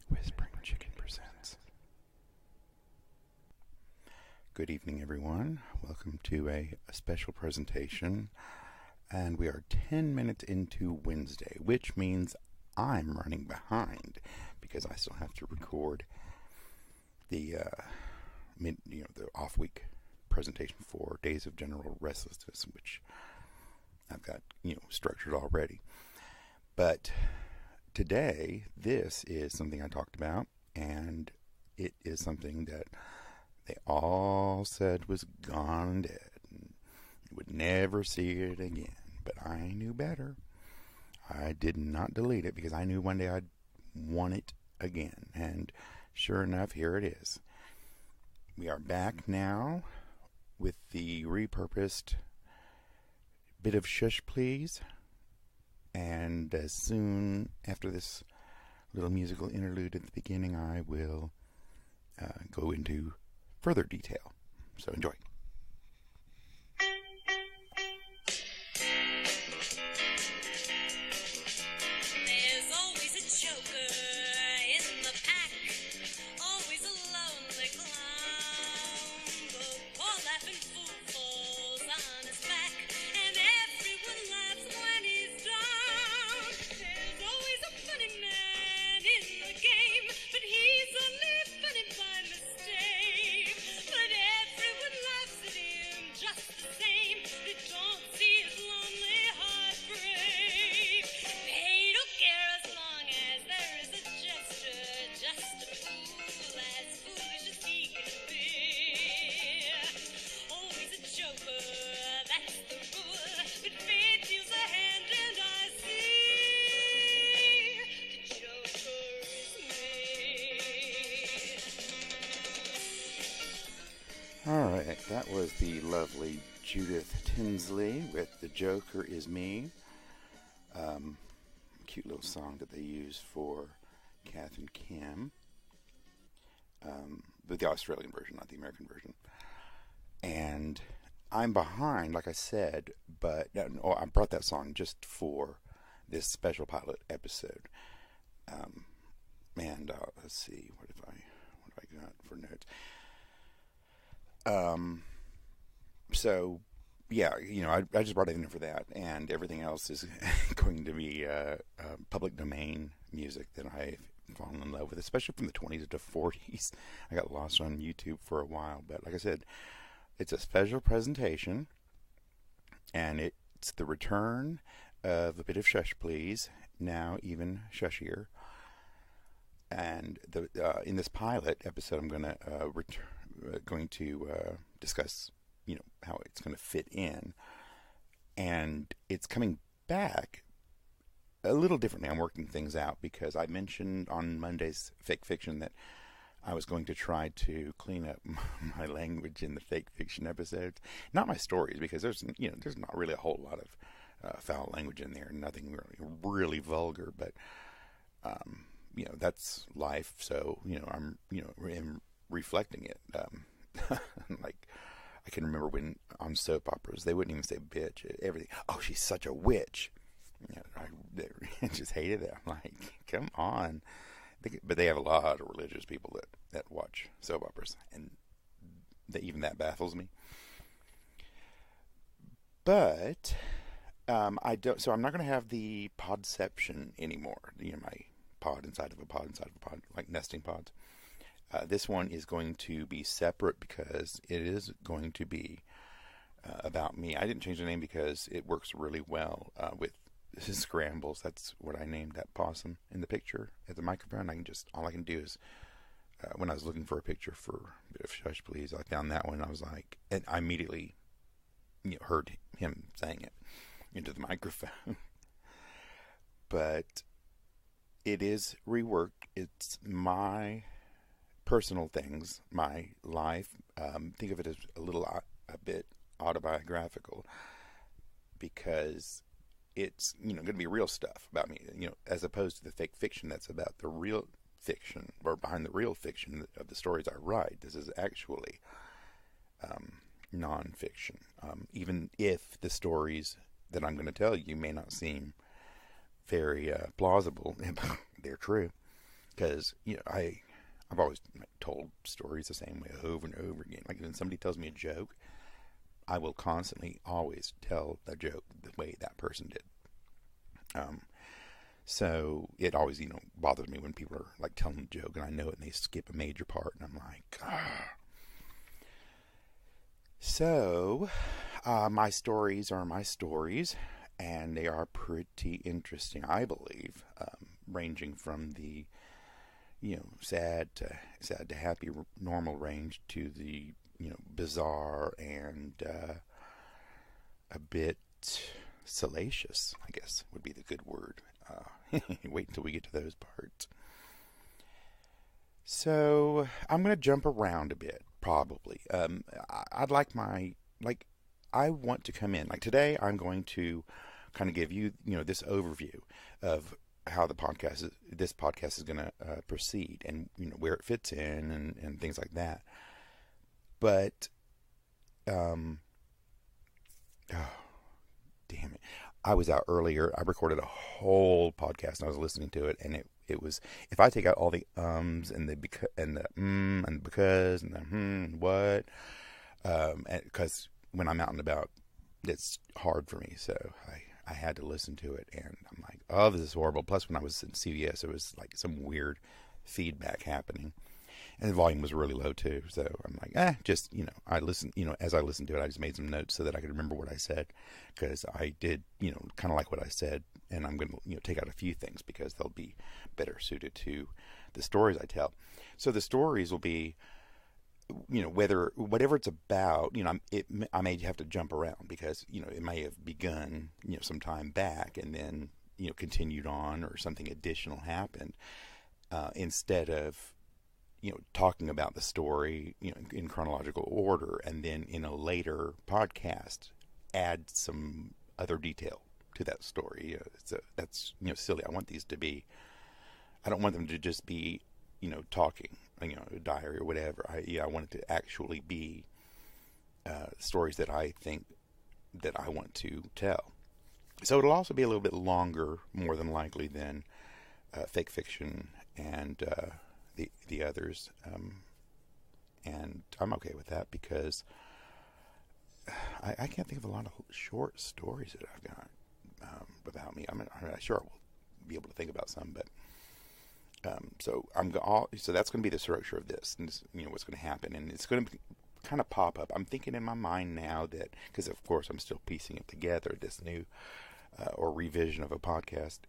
Whispering Chicken presents. Good evening, everyone. Welcome to a special presentation. And we are 10 minutes into Wednesday, which means I'm running behind because I still have to record the the off week presentation for Days of General Restlessness, which I've got structured already. But today, this is something I talked about, and it is something that they all said was gone dead and would never see it again. But I knew better. I did not delete it because I knew one day I'd want it again. And sure enough, here it is. We are back now with the repurposed Bit of Shush, Please. And as soon after this little musical interlude at the beginning, I will go into further detail. So enjoy. There's always a joker in the pack, always a lonely clown. The poor laughing fool falls on his back, and everyone laughs when he's down. There's always a funny man in the game, but he's only funny by mistake. But everyone laughs at him just the same. They don't see his lonely heart break. They don't care as long as there is a jester, just a fool as foolish as he can be. Always a joker, that's the rule. But fate deals a hand and I see the joker is me. Alright, that was the lovely Judith Tinsley with The Joker Is Me. Cute little song that they use for Kath and Kim. But the Australian version, not the American version. And I'm behind, like I said, but I brought that song just for this special pilot episode. And let's see, what have I got for notes? So yeah, I just brought it in for that, and everything else is going to be public domain music that I've fallen in love with, especially from the 20s to 40s. I got lost on YouTube for a while, but like I said, it's a special presentation, and it's the return of A Bit of Shush, Please, now even shushier. And in this pilot episode, I'm going to discuss how it's going to fit in, and it's coming back a little differently. I'm working things out because I mentioned on Monday's Fake Fiction that I was going to try to clean up my language in the fake fiction episodes, not my stories, because there's not really a whole lot of foul language in there, nothing really vulgar, but that's life. So I'm reflecting it. Like, I can remember when on soap operas they wouldn't even say bitch. Everything. Oh, she's such a witch. I just hated it. I'm like, come on. But they have a lot of religious people that watch soap operas, and even that baffles me. But I don't. So I'm not going to have the podception anymore. My pod inside of a pod inside of a pod, like nesting pods. This one is going to be separate because it is going to be about me. I didn't change the name because it works really well with scrambles. That's what I named that possum in the picture at the microphone. All I can do is when I was looking for a picture for a Bit of Shush, Please, I found that one. I was like, and I immediately heard him saying it into the microphone. But it is reworked. It's my personal things, my life. Think of it as a bit autobiographical, because it's going to be real stuff about me, as opposed to the fake fiction that's about the real fiction, or behind the real fiction of the stories I write. This is actually nonfiction, even if the stories that I'm going to tell you may not seem very plausible. They're true. because I've always told stories the same way over and over again. Like when somebody tells me a joke, I will constantly always tell the joke the way that person did. So it always, bothers me when people are like telling a joke and I know it and they skip a major part and I'm like, ah. So, my stories are my stories, and they are pretty interesting, I believe, ranging from the, sad to happy, normal range to the, bizarre and a bit salacious, I guess would be the good word. Wait until we get to those parts. So I'm going to jump around a bit, probably. I'd like I want to come in. Like today, I'm going to kind of give you, this overview of how this podcast is going to proceed, and where it fits in, and things like that. But, oh, damn it. I was out earlier. I recorded a whole podcast and I was listening to it, and it was, if I take out all the ums and the because and the and because and the what, because when I'm out and about, it's hard for me. So I had to listen to it, and I'm like, oh, this is horrible. Plus, when I was in CVS, there was like some weird feedback happening. And the volume was really low too, so I'm like, just, I listened, as I listened to it, I just made some notes so that I could remember what I said, because I did, kind of like what I said, and I'm going to, take out a few things because they'll be better suited to the stories I tell. So the stories will be, whatever it's about, I may have to jump around because, it may have begun, some time back and then, continued on, or something additional happened, instead of, talking about the story, in chronological order, and then in a later podcast, add some other detail to that story. So that's, silly. I want these to be, I don't want them to just be, talking, a diary or whatever. I want it to actually be stories that I think that I want to tell. So it'll also be a little bit longer, more than likely, than fake fiction and the others, and I'm okay with that because I can't think of a lot of short stories that I've got about me. I'm sure I will be able to think about some, but so that's going to be the structure of this, and this, what's going to happen, and it's going to kind of pop up. I'm thinking in my mind now that, because of course I'm still piecing it together, this new or revision of a podcast.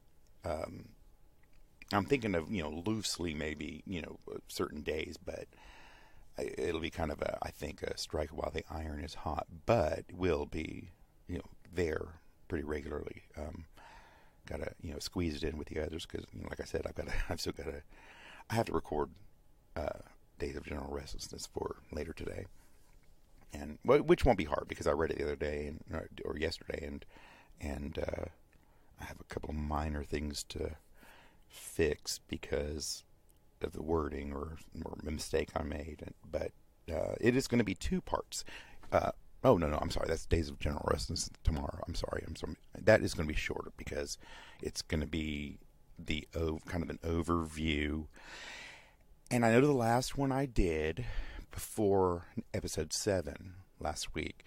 I'm thinking of, loosely maybe, certain days, but it'll be kind of I think a strike while the iron is hot, but will be, there pretty regularly. Got to, squeeze it in with the others because, like I said, I have to record Days of General Restlessness for later today, and which won't be hard because I read it the other day or yesterday, and I have a couple of minor things to fix because of the wording or mistake I made, but it is going to be 2 parts. No, I'm sorry, that's Days of General Restlessness tomorrow. I'm sorry, that is going to be shorter because it's going to be the kind of an overview. And I know the last one I did before episode 7 last week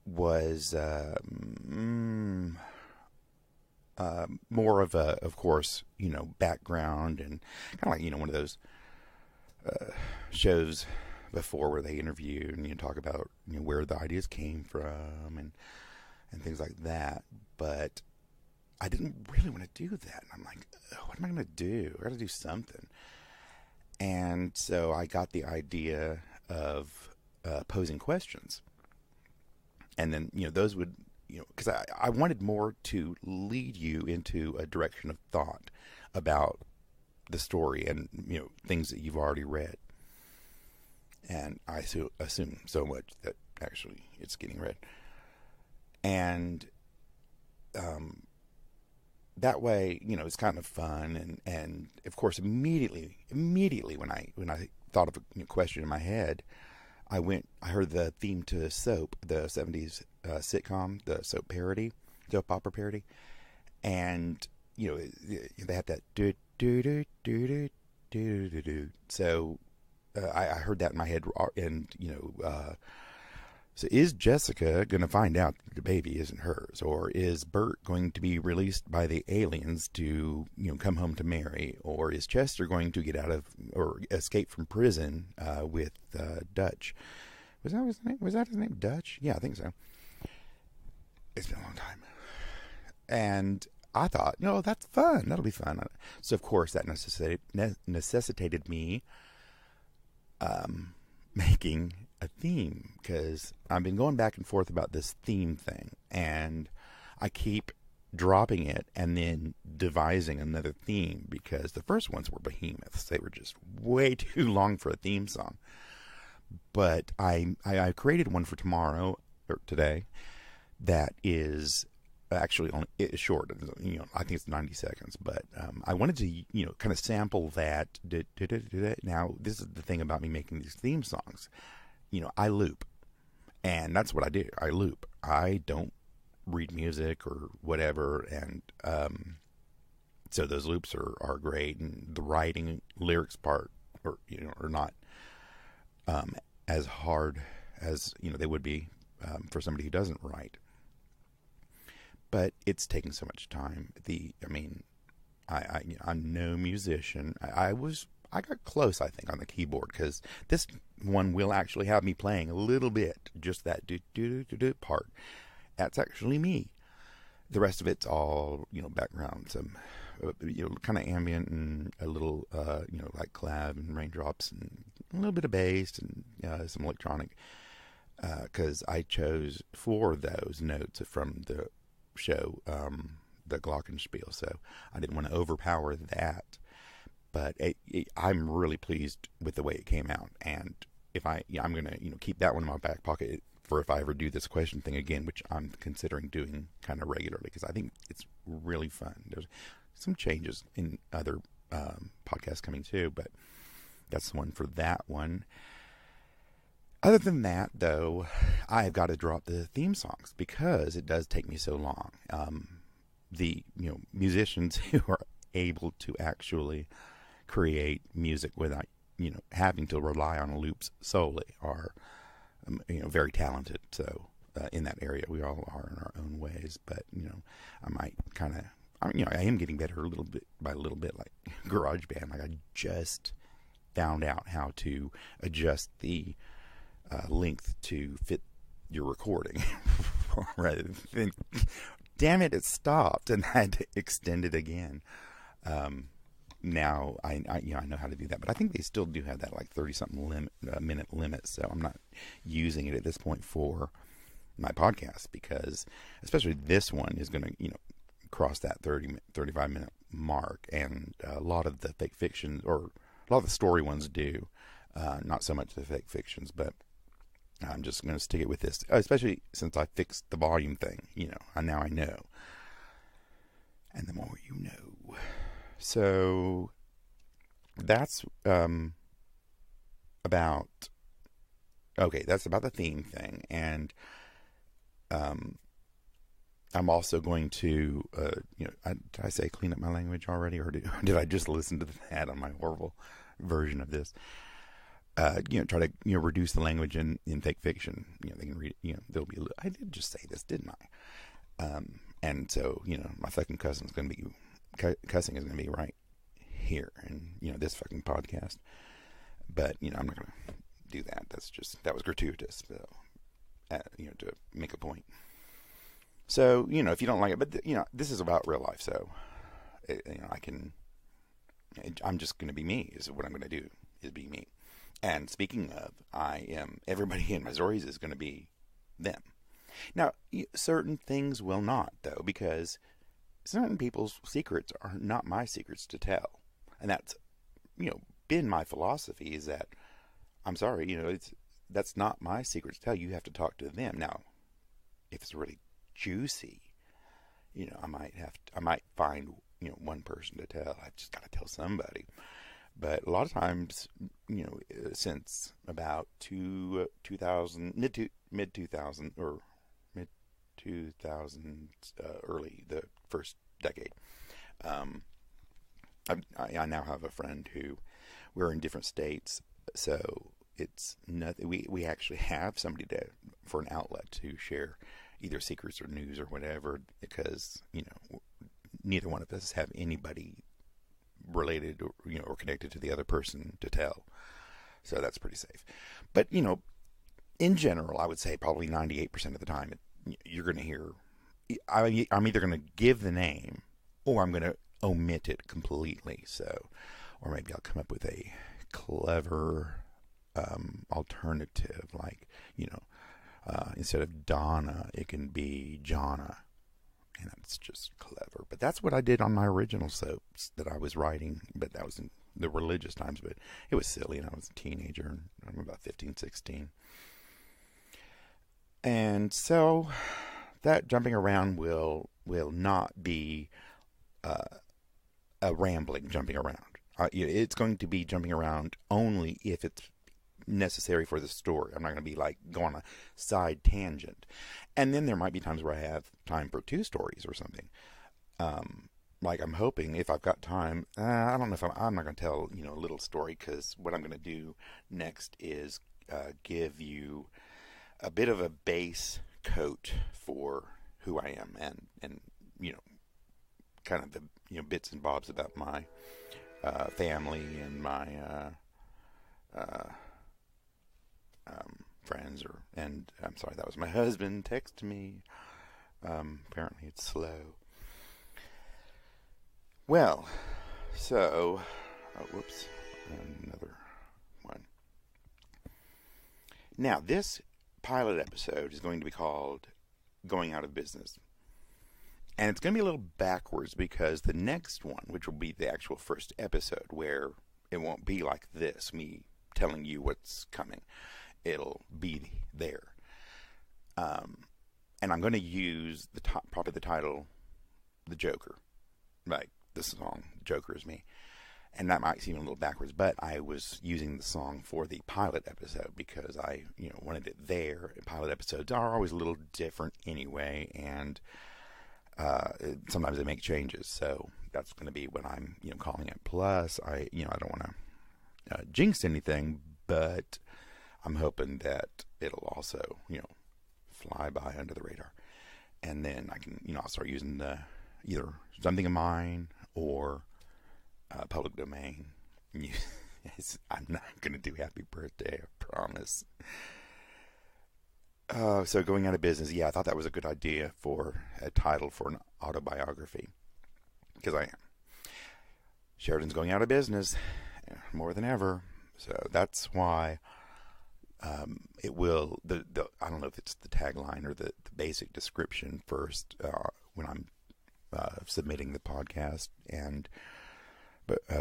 was more of a, of course, background and kind of like, one of those shows before where they interview and talk about, where the ideas came from and things like that. But I didn't really want to do that. And I'm like, what am I going to do? I got to do something. And so I got the idea of posing questions. And then, those would, because I wanted more to lead you into a direction of thought about the story and, things that you've already read. And I assume so much that actually it's getting read. And that way, it's kind of fun. And of course, immediately when I thought of a question in my head, I heard the theme to Soap, the 70s sitcom, the soap opera parody. And, they have that do do do do do do do do. So I heard that in my head, and so is Jessica going to find out that the baby isn't hers, or is Bert going to be released by the aliens to come home to Mary, or is Chester going to get out of or escape from prison with Dutch? Was that his name? Was that his name? Dutch? Yeah, I think so. It's been a long time. And I thought, that's fun. That'll be fun. So, of course, that necessitated me making a theme, because I've been going back and forth about this theme thing, and I keep dropping it and then devising another theme, because the first ones were behemoths. They were just way too long for a theme song. But I created one for tomorrow, or today, that is actually only it's short. I think it's 90 seconds, but I wanted to kind of sample that. Now, this is the thing about me making these theme songs. I loop, and that's what I do. I loop. I don't read music or whatever, and so those loops are great, and the writing lyrics part are not as hard as they would be for somebody who doesn't write. But it's taking so much time. I'm no musician. I got close, I think, on the keyboard, because this one will actually have me playing a little bit, just that do part. That's actually me. The rest of it's all background, some kind of ambient, and a little like clav and raindrops, and a little bit of bass, and some electronic. Because I chose 4 of those notes from the show, the Glockenspiel, so I didn't want to overpower that. But I'm really pleased with the way it came out, and if I'm gonna keep that one in my back pocket for if I ever do this question thing again, which I'm considering doing kind of regularly, because I think it's really fun. There's some changes in other podcasts coming too, but that's the one for that one. Other than that, though, I've got to drop the theme songs because it does take me so long. The musicians who are able to actually create music without having to rely on loops solely are very talented. So in that area, we all are in our own ways. But I might kind of I am getting better a little bit by little bit, like GarageBand. Like, I just found out how to adjust the length to fit your recording rather than, damn it, it stopped, and I had to extend it again. Now I know how to do that, but I think they still do have that like 30-something minute limit, so I'm not using it at this point for my podcast, because especially this one is going to cross that 35 minute mark, and a lot of the fake fictions, or a lot of the story ones do, not so much the fake fictions, but I'm just going to stick it with this, especially since I fixed the volume thing. Now I know. And the more you know. So that's about the theme thing. And I'm also going to, did I say clean up my language already, or did I just listen to that on my horrible version of this? Try to reduce the language in fake fiction. They can read. There'll be. I did just say this, didn't I? And so my fucking cussing is going to be right here, and this fucking podcast. But I'm not going to do that. That was gratuitous. So, to make a point. So if you don't like it, but this is about real life. So I'm just going to be me. Is what I'm going to do. Is be me. And speaking of, everybody in Missouri is going to be them. Now, certain things will not, though, because certain people's secrets are not my secrets to tell. And that's, been my philosophy, is that, I'm sorry, that's not my secret to tell. You have to talk to them. Now, if it's really juicy, I might find, one person to tell. I just got to tell somebody. But a lot of times, since about mid 2000 or mid 2000s, early the first decade, I now have a friend who we're in different states, so it's nothing. We actually have somebody for an outlet to share either secrets or news or whatever, because neither one of us have anybody related or or connected to the other person to tell. So that's pretty safe. But in general, I would say probably 98% of the time, you're going to hear. I'm either going to give the name or I'm going to omit it completely. So, or maybe I'll come up with a clever alternative, like instead of Donna, it can be Jonna, and that's just clever. But that's what I did on my original soaps that I was writing, but that was in the religious times. But it was silly, and I was a teenager, and I'm about 15, 16. And so that jumping around will not be a rambling jumping around. It's going to be jumping around only if it's necessary for the story. I'm not going to be like go on a side tangent. And then there might be times where I have time for two stories or something. Like I'm hoping, if I've got time, I don't know if I'm not going to tell a little story, because what I'm going to do next is give you a bit of a base coat for who I am, and kind of the bits and bobs about my family and my friends. And I'm sorry, that was my husband text me. Apparently it's slow. Well, so whoops, another one. Now this pilot episode is going to be called Going Out of Business. And it's going to be a little backwards, because the next one, which will be the actual first episode, where it won't be like this, me telling you what's coming. It'll be there. And I'm going to use probably the title, The Joker. Like the song, Joker is me. And that might seem a little backwards, but I was using the song for the pilot episode because I, wanted it there. Pilot episodes are always a little different anyway, and sometimes they make changes. So that's going to be what I'm, calling it. Plus, I don't want to jinx anything, but I'm hoping that it'll also, fly by under the radar. And then I can, I'll start using either something of mine or public domain. Yes, I'm not going to do happy birthday, I promise. So going out of business, yeah, I thought that was a good idea for a title for an autobiography, because I am. Sheridan's going out of business more than ever, so that's why it will. I don't know if it's the tagline or the basic description first when I'm submitting the podcast, and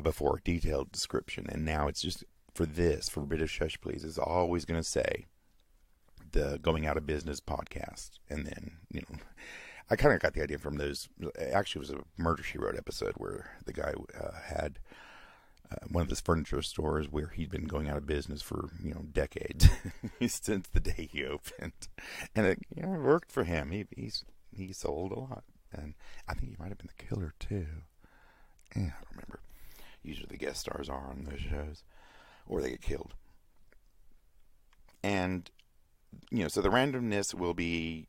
before a detailed description. And now it's just for Bit of Shush Please, is always going to say the Going Out of Business podcast. And then, I kind of got the idea from those. Actually, it was a Murder, She Wrote episode where the guy had one of his furniture stores where he'd been going out of business for, decades since the day he opened. And it worked for him. He sold a lot. And I think he might have been the killer, too. I don't remember. Usually the guest stars are on those shows, or they get killed. And, so the randomness will be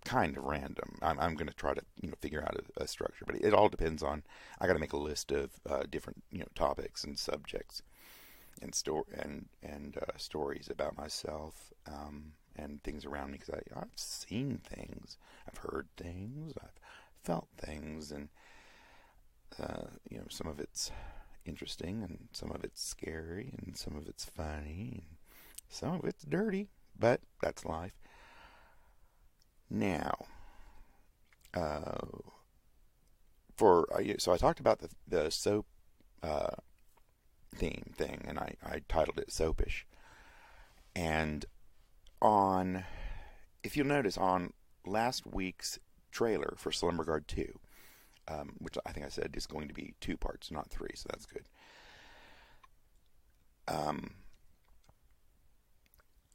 kind of random. I'm going to try to, figure out a structure, but it all depends on, I got to make a list of different, topics and subjects and stories about myself, and things around me, because I've seen things, I've heard things, I've felt things, and some of it's interesting, and some of it's scary, and some of it's funny, and some of it's dirty, but that's life. Now, so I talked about the soap theme thing, and I titled it Soapish. And if you'll notice, on last week's trailer for Slumberguard 2, which I think I said is going to be 2 parts, not 3, so that's good.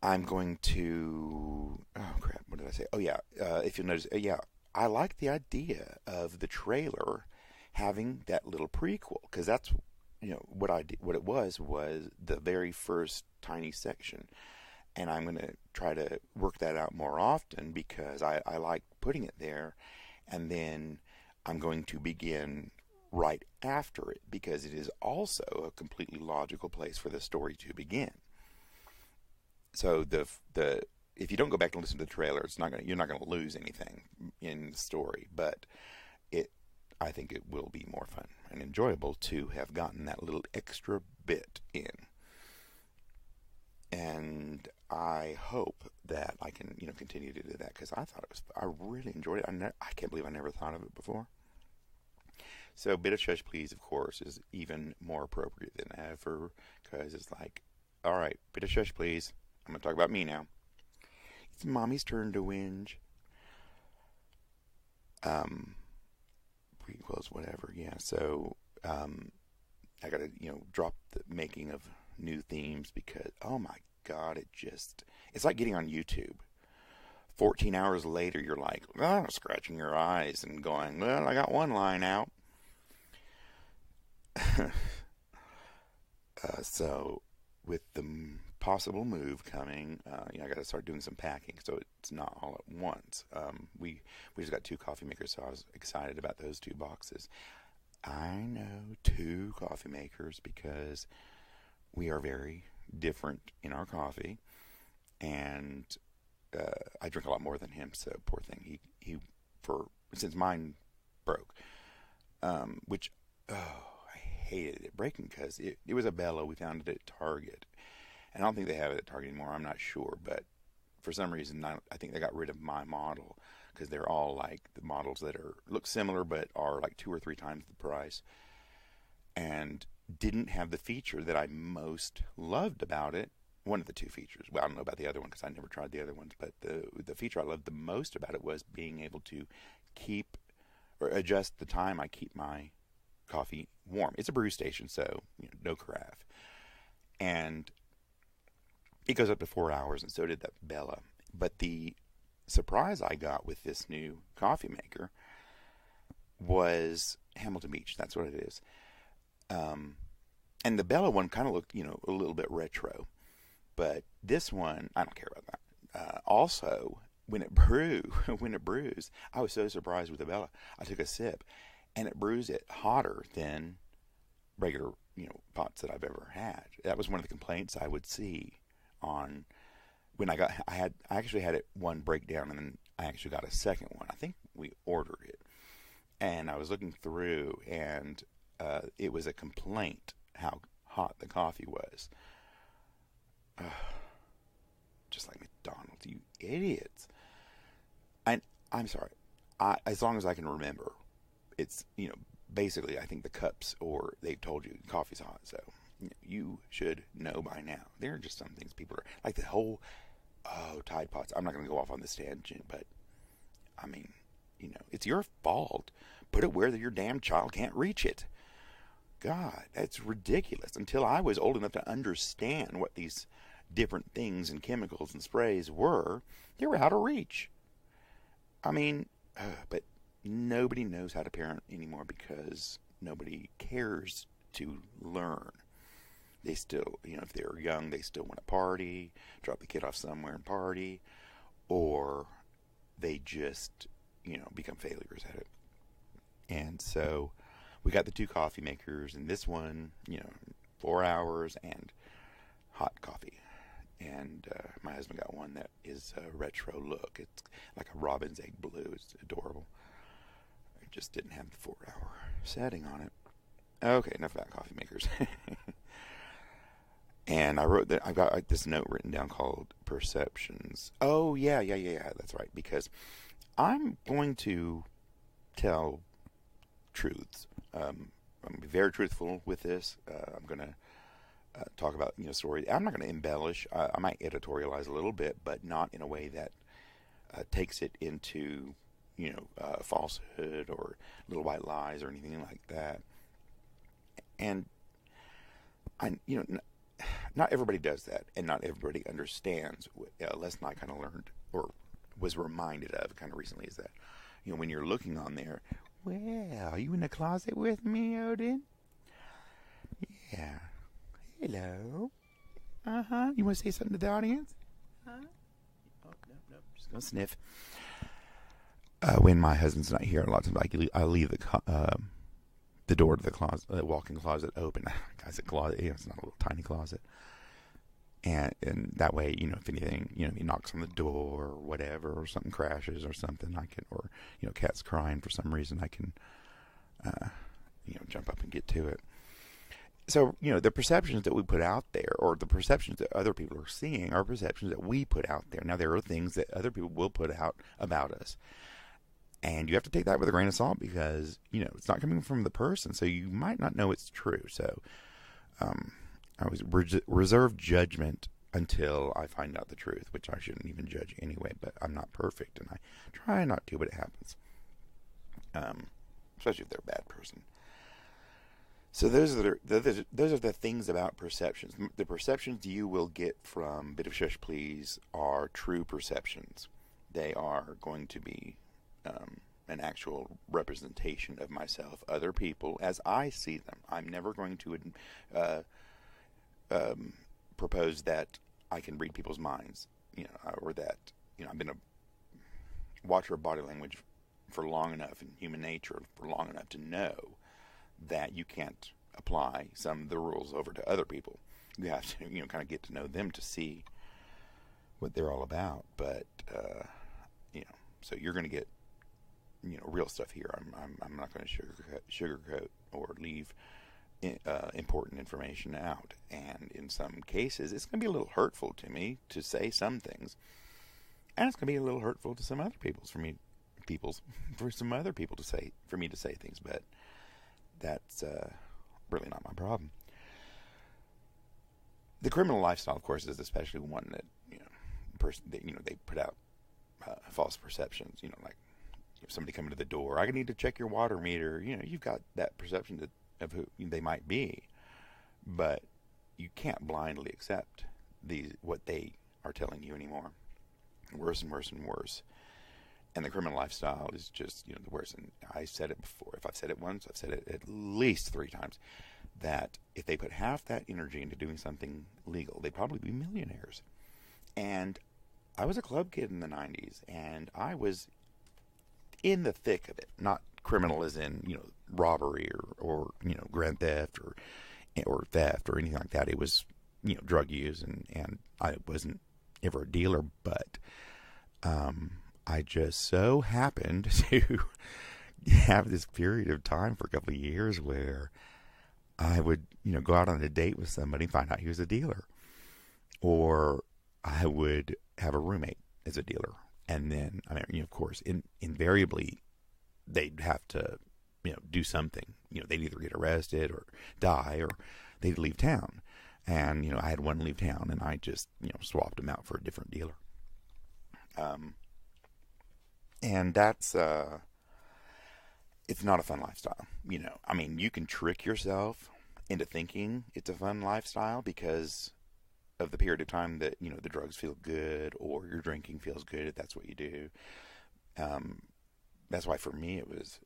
I'm going to... Oh, crap, what did I say? Oh, yeah, if you'll notice, I like the idea of the trailer having that little prequel, because that's what I did. What it was the very first tiny section, and I'm going to try to work that out more often because I like putting it there, and then I'm going to begin right after it because it is also a completely logical place for the story to begin. So the if you don't go back and listen to the trailer, you're not gonna lose anything in the story, but I think it will be more fun and enjoyable to have gotten that little extra bit in. And I hope that I can, continue to do that because I really enjoyed it. I can't believe I never thought of it before. So, Bit of Shush Please, of course, is even more appropriate than ever because it's like, all right, Bit of Shush Please. I'm going to talk about me now. It's Mommy's turn to whinge. Prequels, whatever, yeah. So, I got to, drop the making of new themes because, oh my God, it's like getting on YouTube. 14 hours later, you're like, scratching your eyes and going, well, I got one line out. So, with the possible move coming, I got to start doing some packing, so it's not all at once. We just got 2 coffee makers, so I was excited about those 2 boxes. I know 2 coffee makers because we are very different in our coffee, and I drink a lot more than him. So poor thing, he since mine broke, which I hated it breaking because it was a Bella. We found it at Target, and I don't think they have it at Target anymore. I'm not sure, but for some reason I think they got rid of my model because they're all like the models that look similar but are like 2 or 3 times the price, and didn't have the feature that I most loved about it. One of the 2 features. Well, I don't know about the other one because I never tried the other ones, but the feature I loved the most about it was being able to keep or adjust the time I keep my coffee warm. It's a brew station, so no carafe, and it goes up to 4 hours, and so did that Bella. But the surprise I got with this new coffee maker was Hamilton Beach. That's what it is. And the Bella one kind of looked, a little bit retro. But this one, I don't care about that. Also, when it brews, I was so surprised with the Bella. I took a sip, and it brews it hotter than regular, pots that I've ever had. That was one of the complaints I would see on when I actually had one break down, and then I actually got a second one. I think we ordered it, and I was looking through, and it was a complaint how hot the coffee was. Just like McDonald's, you idiots. And I'm sorry. As long as I can remember, it's, basically I think the cups, or they've told you coffee's hot, so you should know by now. There are just some things people are, like the whole, Tide Pods. I'm not going to go off on this tangent, but, I mean, it's your fault. Put it where your damn child can't reach it. God, that's ridiculous. Until I was old enough to understand what these different things and chemicals and sprays were, they were out of reach. I mean, but nobody knows how to parent anymore because nobody cares to learn. They still, if they're young, they still want to party, drop the kid off somewhere and party, or they just, become failures at it. And so we got the 2 coffee makers, and this one, 4 hours and hot coffee. And my husband got one that is a retro look. It's like a robin's egg blue. It's adorable. It just didn't have the 4-hour setting on it. Okay, enough about coffee makers. And I've got this note written down called Perceptions. Oh, yeah, that's right. Because I'm going to tell truths. I'm going to be very truthful with this. I'm going to talk about story. I'm not going to embellish. I might editorialize a little bit, but not in a way that takes it into falsehood or little white lies or anything like that. And not everybody does that, and not everybody understands. A lesson I kind of learned or was reminded of kind of recently is that when you're looking on there, Well, you in the closet with me, Odin? Yeah. Hello. Uh-huh. You want to say something to the audience? Huh? Oh, no. Just gonna sniff. When my husband's not here, a lot of times I leave the door to the closet, walk-in closet open. I said closet. It's not a little tiny closet. And that way, if anything, he knocks on the door or whatever, or something crashes or something, or cat's crying for some reason, I can, jump up and get to it. So, the perceptions that we put out there, or the perceptions that other people are seeing, are perceptions that we put out there. Now, there are things that other people will put out about us. And you have to take that with a grain of salt because, it's not coming from the person, so you might not know it's true. So, I always reserve judgment until I find out the truth, which I shouldn't even judge anyway, but I'm not perfect, and I try not to, but it happens. Especially if they're a bad person. So those are the things about perceptions. The perceptions you will get from Bit of Shush Please are true perceptions. They are going to be an actual representation of myself, other people, as I see them. I'm never going to propose that I can read people's minds, or that, I've been a watcher of body language for long enough, and human nature for long enough to know that you can't apply some of the rules over to other people. You have to, kind of get to know them to see what they're all about. But, so you're going to get, real stuff here. I'm not going to sugarcoat or leave important information out. And in some cases, it's going to be a little hurtful to me to say some things, and it's going to be a little hurtful to some other for some other people to say, for me to say things. But that's really not my problem. The criminal lifestyle, of course, is especially one that they put out false perceptions. Like if somebody coming to the door, I need to check your water meter. You've got that perception of who they might be, but you can't blindly accept what they are telling you anymore. Worse and worse and worse. And the criminal lifestyle is just, the worst. And I said it before. If I've said it once, I've said it at least 3 times. That if they put half that energy into doing something legal, they'd probably be millionaires. And I was a club kid in the 90s, and I was in the thick of it. Not criminal as in, robbery or grand theft or theft or anything like that. It was, drug use, and I wasn't ever a dealer, but I just so happened to have this period of time for a couple of years where I would, go out on a date with somebody and find out he was a dealer. Or I would have a roommate as a dealer. And then, of course, invariably, they'd have to, do something. They'd either get arrested or die, or they'd leave town. And, I had one leave town, and I just, swapped him out for a different dealer. And that's, it's not a fun lifestyle. You can trick yourself into thinking it's a fun lifestyle because of the period of time that, the drugs feel good or your drinking feels good, if that's what you do. That's why for me it was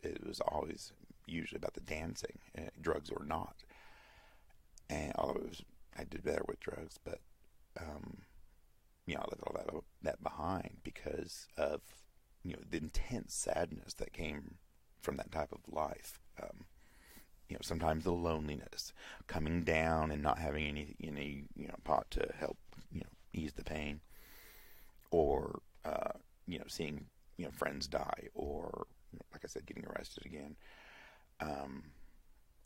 always usually about the dancing, drugs or not. And although I did better with drugs, but, I left all that behind because of, the intense sadness that came from that type of life. Sometimes the loneliness, coming down and not having any pot to help, ease the pain, or, seeing, friends die, or, like I said, getting arrested again,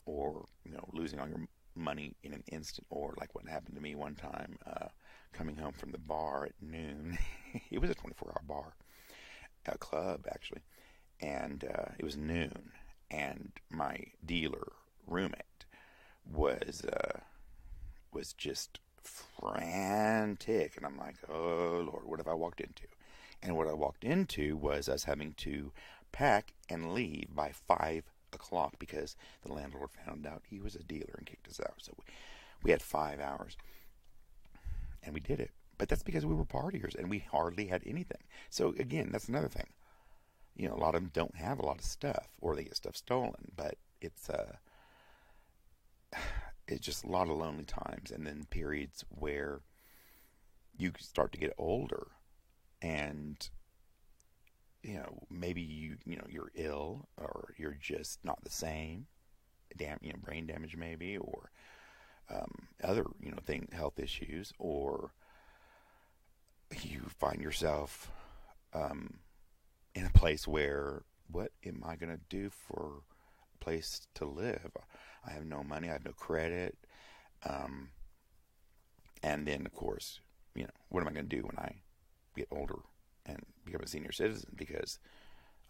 or, losing all your money in an instant, or like what happened to me one time, coming home from the bar at noon. It was a 24-hour bar, a club actually, and it was noon, and my dealer roommate was just frantic, and I'm like, oh Lord, what have I walked into? And what I walked into was us having to pack and leave by 5 o'clock because the landlord found out he was a dealer and kicked us out. So we had 5 hours, and we did it. But that's because we were partiers and we hardly had anything. So again, that's another thing. a lot of them don't have a lot of stuff, or they get stuff stolen. But it's just a lot of lonely times, and then periods where you start to get older, and maybe you're ill, or you're just not the same. Brain damage maybe, or other health issues, or you find yourself in a place where, what am I going to do for a place to live? I have no money, I have no credit, and then of course, what am I going to do when I get older and become a senior citizen? Because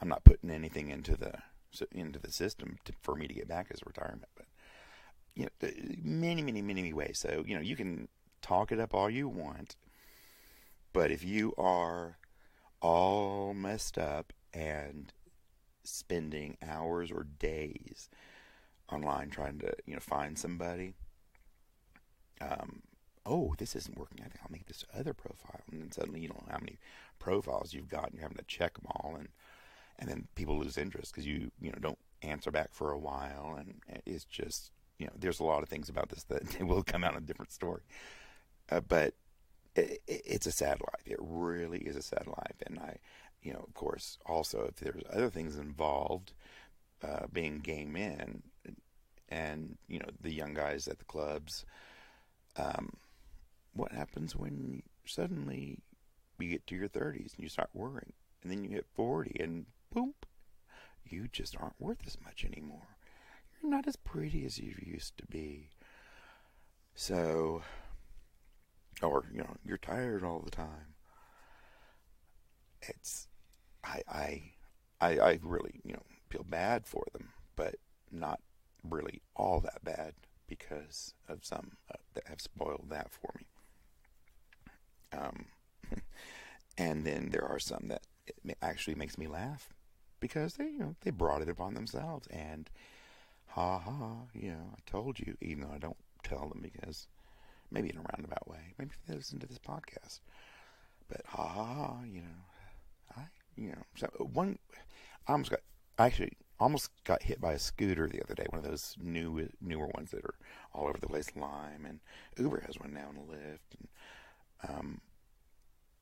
I'm not putting anything into the system for me to get back as a retirement. But many, many, many ways. So you can talk it up all you want, but if you are all messed up and spending hours or days online trying to find somebody, oh, this isn't working, I think I'll make this other profile, and then suddenly you don't know how many profiles you've got, and you're having to check them all, and then people lose interest because you don't answer back for a while, and it's just there's a lot of things about this that will come out in a different story, but it's a sad life. It really is a sad life. And I, of course, also if there's other things involved, being gay men and, the young guys at the clubs, what happens when suddenly you get to your 30s and you start worrying, and then you hit 40 and boom, you just aren't worth as much anymore. You're not as pretty as you used to be. So, or you're tired all the time. I really feel bad for them, but not really all that bad, because of some that have spoiled that for me. And then there are some that it actually makes me laugh, because they brought it upon themselves, and I told you, even though I don't tell them, because maybe in a roundabout way, maybe they listen to this podcast, but so I almost got hit by a scooter the other day, one of those newer ones that are all over the place, Lime, and Uber has one now in a Lyft, and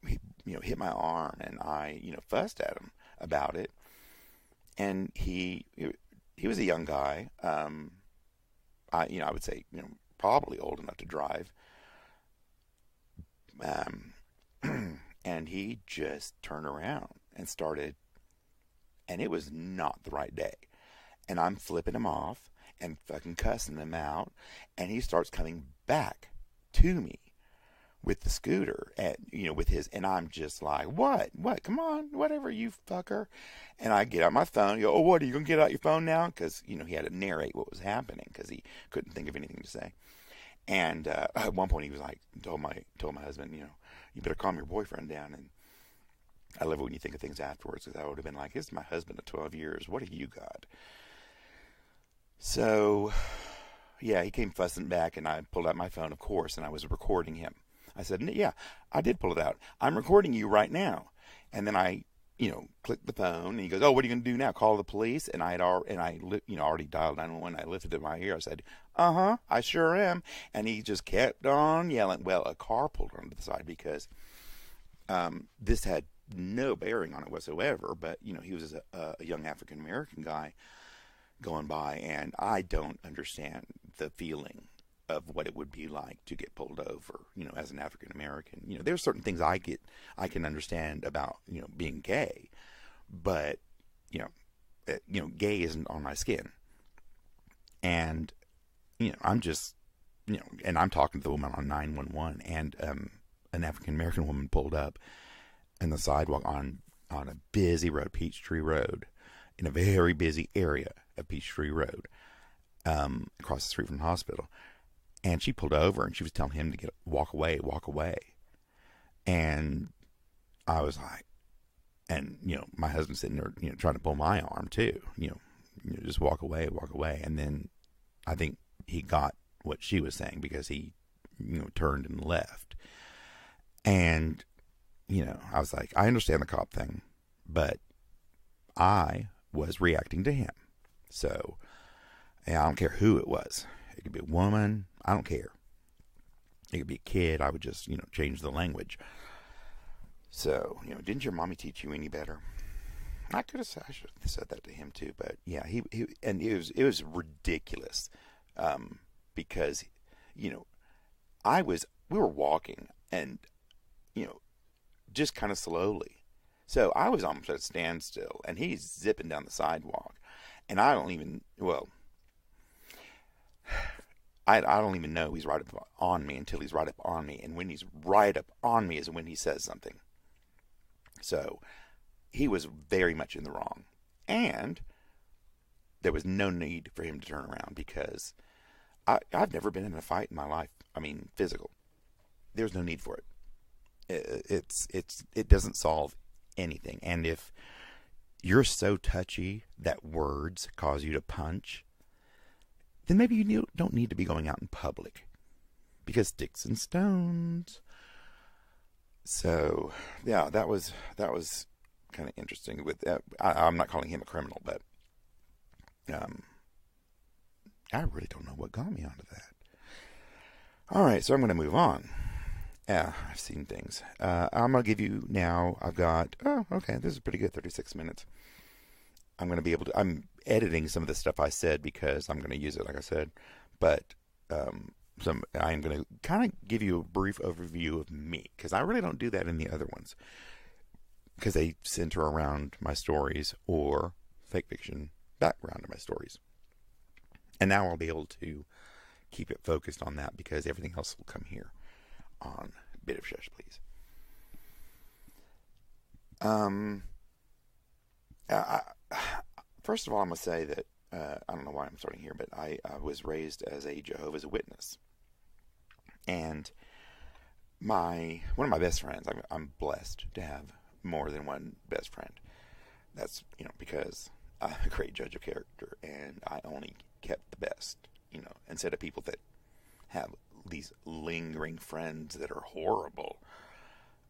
he hit my arm, and I fussed at him about it, and he was a young guy, I would say probably old enough to drive, and he just turned around and started, and it was not the right day, and I'm flipping him off and fucking cussing him out, and he starts coming back to me with the scooter, and with his, and I'm just like, what, come on, whatever, you fucker. And I get out my phone, go, oh, what, are you gonna get out your phone now? Because he had to narrate what was happening, because he couldn't think of anything to say. And at one point he was like, told my husband, you better calm your boyfriend down. And I love it when you think of things afterwards, because I would have been like, this is my husband of 12 years, what have you got? So yeah, he came fussing back, and I pulled out my phone, of course, and I was recording him. I said, yeah, I did pull it out. I'm recording you right now. And then I, clicked the phone, and he goes, oh, what are you going to do now? Call the police? And I already dialed 911. I lifted it in my ear. I said, I sure am. And he just kept on yelling. Well, a car pulled onto the side, because this had no bearing on it whatsoever. But, he was a young African-American guy going by, and I don't understand the feeling of what it would be like to get pulled over, as an African American. There's certain things I can understand about, being gay, but, gay isn't on my skin. And, I'm just, and I'm talking to the woman on 911, and an African American woman pulled up in the sidewalk on a busy road, Peachtree Road, in a very busy area of Peachtree Road, across the street from the hospital. And she pulled over, and she was telling him to walk away. And I was like, and, my husband's sitting there, trying to pull my arm too, just walk away. And then I think he got what she was saying, because he, turned and left. And, I was like, I understand the cop thing, but I was reacting to him. So, yeah, I don't care who it was. It could be a woman. I don't care. It could be a kid. I would just, change the language. So, didn't your mommy teach you any better? I should have said that to him too, but yeah, and it was ridiculous, because, we were walking and, just kind of slowly. So I was almost at a standstill and he's zipping down the sidewalk and I don't even, I don't even know he's right up on me until he's right up on me. And when he's right up on me is when he says something. So he was very much in the wrong. And there was no need for him to turn around because I've never been in a fight in my life. I mean, physical. There's no need for it. It doesn't solve anything. And if you're so touchy that words cause you to punch, then maybe you don't need to be going out in public because sticks and stones. So yeah, that was kind of interesting. With I'm not calling him a criminal, but I really don't know what got me onto that. All right, so I'm going to move on. Yeah, I've seen things. I'm going to give you now, I've got, this is pretty good, 36 minutes. I'm going to be able to, I'm editing some of the stuff I said because I'm going to use it, like I said. But I'm going to kind of give you a brief overview of me because I really don't do that in the other ones because they center around my stories or fake fiction background of my stories. And now I'll be able to keep it focused on that because everything else will come here on Bit of Shush, please. First of all, I'm going to say that I don't know why I'm starting here, but I was raised as a Jehovah's Witness. And one of my best friends, I'm blessed to have more than one best friend. That's, because I'm a great judge of character and I only kept the best, instead of people that have these lingering friends that are horrible.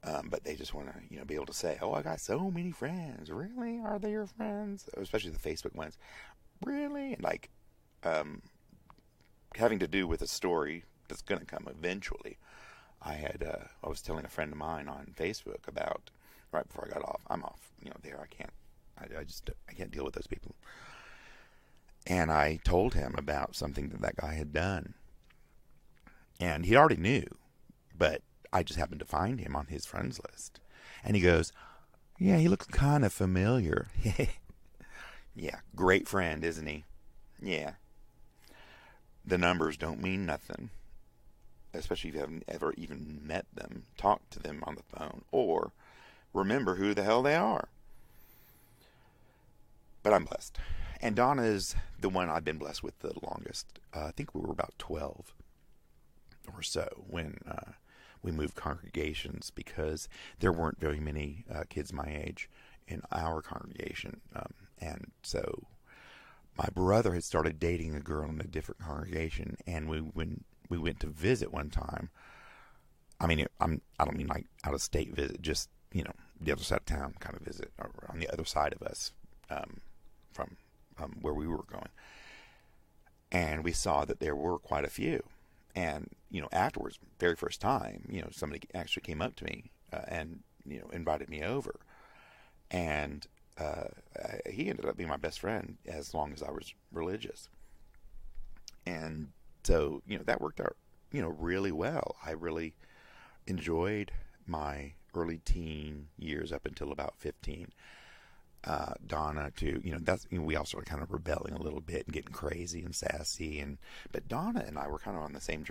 But they just want to, be able to say, oh, I got so many friends. Really? Are they your friends? Especially the Facebook ones. Really? And like, having to do with a story that's going to come eventually. I was telling a friend of mine on Facebook about, right before I got off, I'm off, there, I can't deal with those people. And I told him about something that guy had done. And he already knew, but I just happened to find him on his friends list. And he goes, yeah, he looks kind of familiar. Yeah, great friend, isn't he? Yeah. The numbers don't mean nothing. Especially if you haven't ever even met them, talked to them on the phone, or remember who the hell they are. But I'm blessed. And Donna is the one I've been blessed with the longest. I think we were about 12 or so when we moved congregations because there weren't very many kids my age in our congregation. And so my brother had started dating a girl in a different congregation, and when we went to visit one time, I don't mean like out of state visit, just, the other side of town kind of visit, or on the other side of us from where we were going. And we saw that there were quite a few. And, afterwards, very first time, somebody actually came up to me and, invited me over. And he ended up being my best friend as long as I was religious. And so, that worked out, really well. I really enjoyed my early teen years up until about 15. Donna too, we all started kind of rebelling a little bit and getting crazy and sassy, but Donna and I were kind of on the same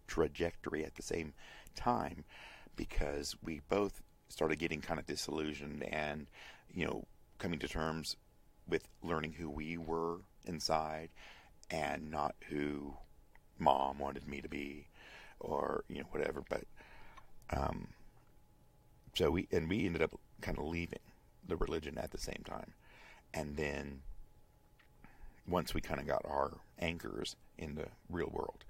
trajectory at the same time because we both started getting kind of disillusioned and, coming to terms with learning who we were inside and not who Mom wanted me to be or, whatever. But, so we ended up kind of leaving the religion at the same time. And then once we kind of got our anchors in the real world,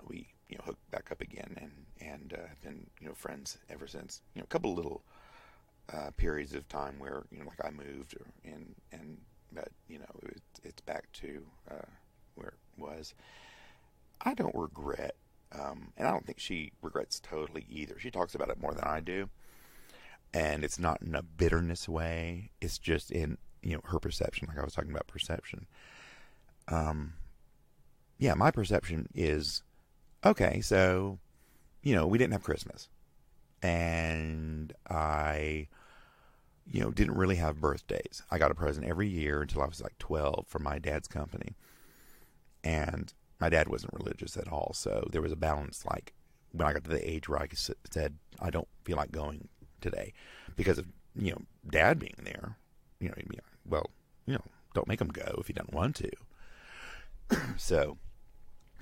we, hooked back up again and been, friends ever since. A couple little periods of time where, like I moved, but it's back to where it was. I don't regret, and I don't think she regrets totally either. She talks about it more than I do, and it's not in a bitterness way. It's just in her perception, like I was talking about perception. Yeah, my perception is okay. So, we didn't have Christmas, and I didn't really have birthdays. I got a present every year until I was like 12 from my dad's company. And my dad wasn't religious at all. So there was a balance. Like when I got to the age where I said, I don't feel like going today because of, dad being there, he'd be like, well, don't make him go if he doesn't want to. So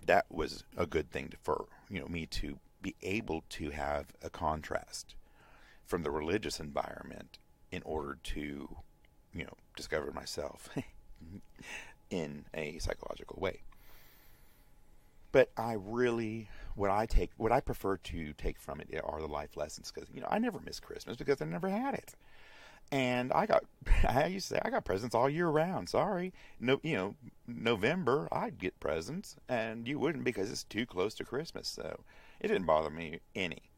that was a good thing for, me to be able to have a contrast from the religious environment in order to, discover myself in a psychological way. But what I prefer to take from it are the life lessons, because, I never miss Christmas because I never had it. And I used to say, I got presents all year round. Sorry. No, November, I'd get presents, and you wouldn't because it's too close to Christmas. So it didn't bother me any.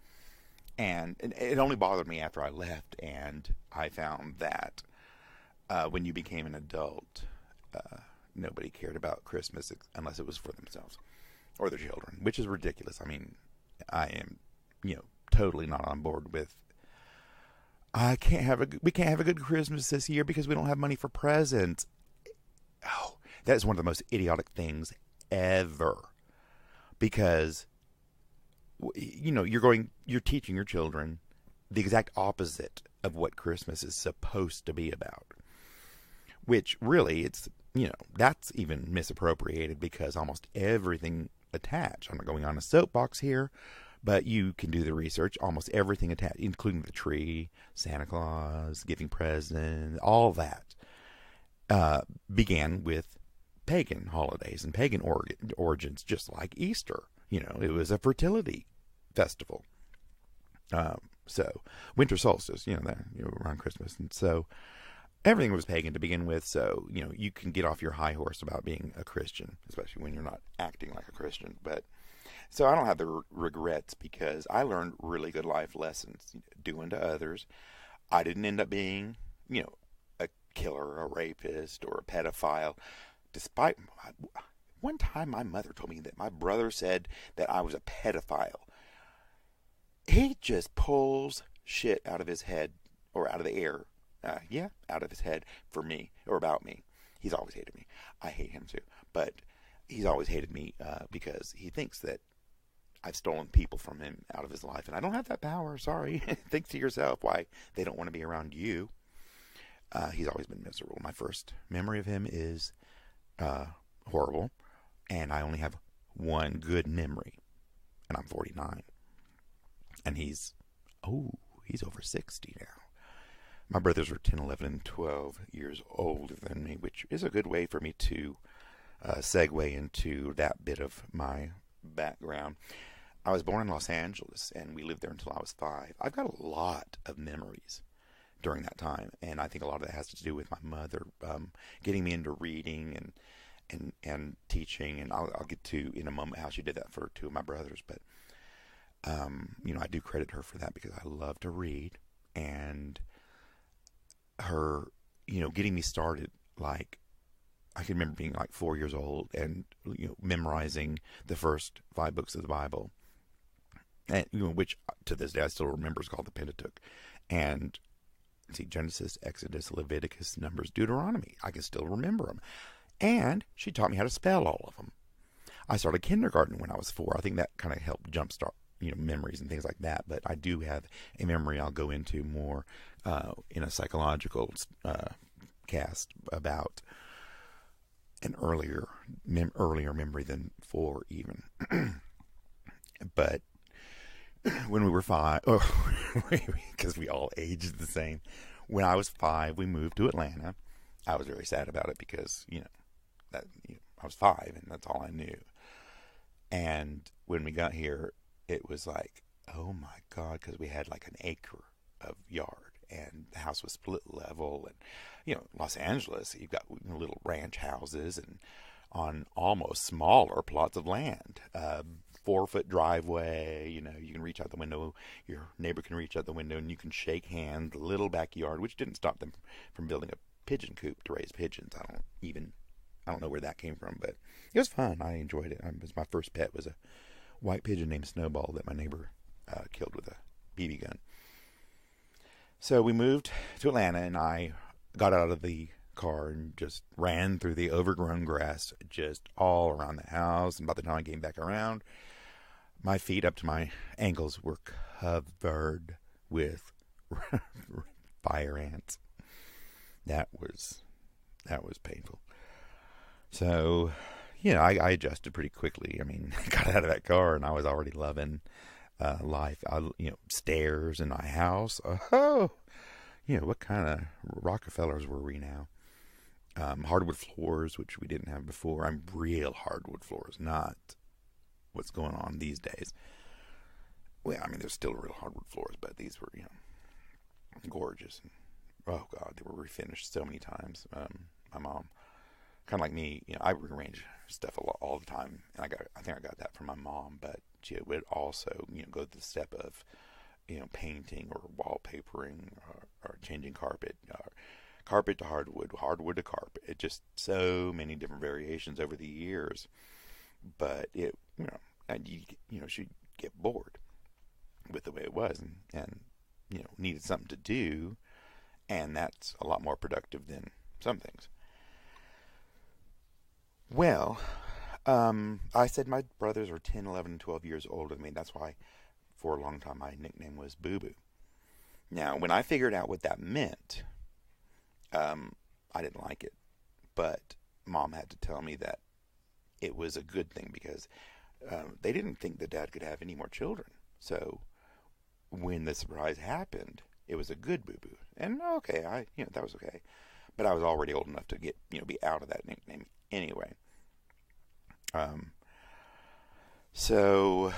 And it only bothered me after I left, and I found that when you became an adult, nobody cared about Christmas unless it was for themselves or their children, which is ridiculous. I mean, I am, totally not on board with, we can't have a good Christmas this year because we don't have money for presents. Oh, that is one of the most idiotic things ever. Because you're teaching your children the exact opposite of what Christmas is supposed to be about. Which really, it's, that's even misappropriated because almost everything attached. I'm not going on a soapbox here, but you can do the research. Almost everything attached, including the tree, Santa Claus, giving presents, all that, began with pagan holidays and pagan origins, just like Easter. It was a fertility festival. So winter solstice, around Christmas. And so everything was pagan to begin with. So, you can get off your high horse about being a Christian, especially when you're not acting like a Christian. But so I don't have the regrets because I learned really good life lessons, doing to others. I didn't end up being, a killer, a rapist, or a pedophile. Despite one time my mother told me that my brother said that I was a pedophile. He just pulls shit out of his head or out of the air. Out of his head for me or about me. He's always hated me. I hate him too. But he's always hated me because he thinks that I've stolen people from him out of his life. And I don't have that power. Sorry. Think to yourself why they don't want to be around you. He's always been miserable. My first memory of him is horrible. And I only have one good memory. And I'm 49. And he's over 60 now. My brothers are 10, 11, and 12 years older than me, which is a good way for me to segue into that bit of my background. I was born in Los Angeles, and we lived there until I was 5. I've got a lot of memories during that time, and I think a lot of that has to do with my mother getting me into reading and teaching, and I'll get to in a moment how she did that for 2 of my brothers. But I do credit her for that because I love to read, and her, getting me started. Like, I can remember being like 4 years old and memorizing the first 5 books of the Bible, and which to this day I still remember is called the Pentateuch, and see Genesis, Exodus, Leviticus, Numbers, Deuteronomy. I can still remember them, and she taught me how to spell all of them. I started kindergarten when I was 4. I think that kind of helped jumpstart memories and things like that. But I do have a memory I'll go into more in a psychological cast about an earlier memory than 4 even. But when we were 5, because we all aged the same. When I was 5, we moved to Atlanta. I was very sad about it because I was 5 and that's all I knew. And when we got here, it was like, oh my God, because we had like an acre of yard and the house was split level. And, Los Angeles, you've got little ranch houses and on almost smaller plots of land. 4-foot driveway, you can reach out the window, your neighbor can reach out the window, and you can shake hands. Little backyard, which didn't stop them from building a pigeon coop to raise pigeons. I don't know where that came from, but it was fun. I enjoyed it. My first pet was a white pigeon named Snowball that my neighbor killed with a BB gun. So we moved to Atlanta, and I got out of the car and just ran through the overgrown grass just all around the house. And by the time I came back around, my feet up to my ankles were covered with fire ants. That was painful. So, I adjusted pretty quickly. I mean, I got out of that car and I was already loving life. Stairs in my house. Oh, what kind of Rockefellers were we now? Hardwood floors, which we didn't have before. I'm real hardwood floors, not what's going on these days. Well, I mean, there's still real hardwood floors, but these were, gorgeous. And, oh God, they were refinished so many times. My mom, kind of like me, I rearrange stuff all the time, and I think I got that from my mom. But she would also, go to the step of, painting or wallpapering or changing carpet. Carpet to hardwood, hardwood to carpet. It just so many different variations over the years. But it, she'd get bored with the way it was, and needed something to do, and that's a lot more productive than some things. Well, I said my brothers are 10, 11, and 12 years older than me. That's why, for a long time, my nickname was Boo Boo. Now, when I figured out what that meant, I didn't like it, but Mom had to tell me that it was a good thing because they didn't think that Dad could have any more children. So when the surprise happened, it was a good boo-boo. And okay, that was okay. But I was already old enough to get, be out of that nickname anyway. So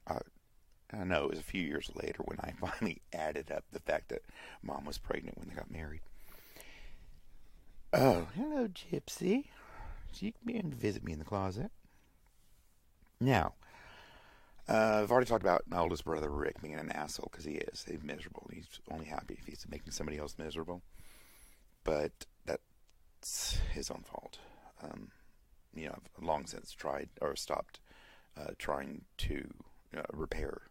I know it was a few years later when I finally added up the fact that Mom was pregnant when they got married. Oh, hello, Gypsy. So you can be in to visit me in the closet. Now, I've already talked about my oldest brother, Rick, being an asshole, because he is. He's miserable. He's only happy if he's making somebody else miserable. But that's his own fault. I've long since tried or stopped trying to repair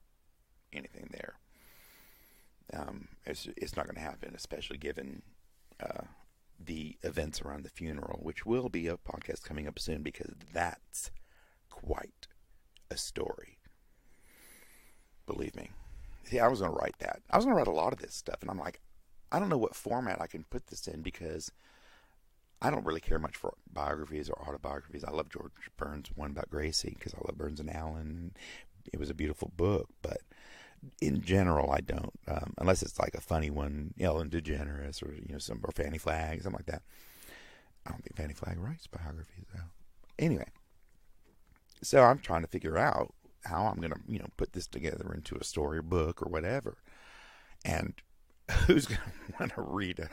anything there. It's not going to happen, especially given the events around the funeral, which will be a podcast coming up soon, because that's quite a story. Believe me. See, I was going to write that. I was going to write a lot of this stuff, and I'm like, I don't know what format I can put this in, because I don't really care much for biographies or autobiographies. I love George Burns' one about Gracie, because I love Burns and Allen. It was a beautiful book, but in general, I don't, unless it's like a funny one, Ellen DeGeneres or Fanny Flagg, something like that. I don't think Fanny Flagg writes biographies, though. Anyway, so I'm trying to figure out how I'm going to, put this together into a story, book, or whatever. And who's going to want to read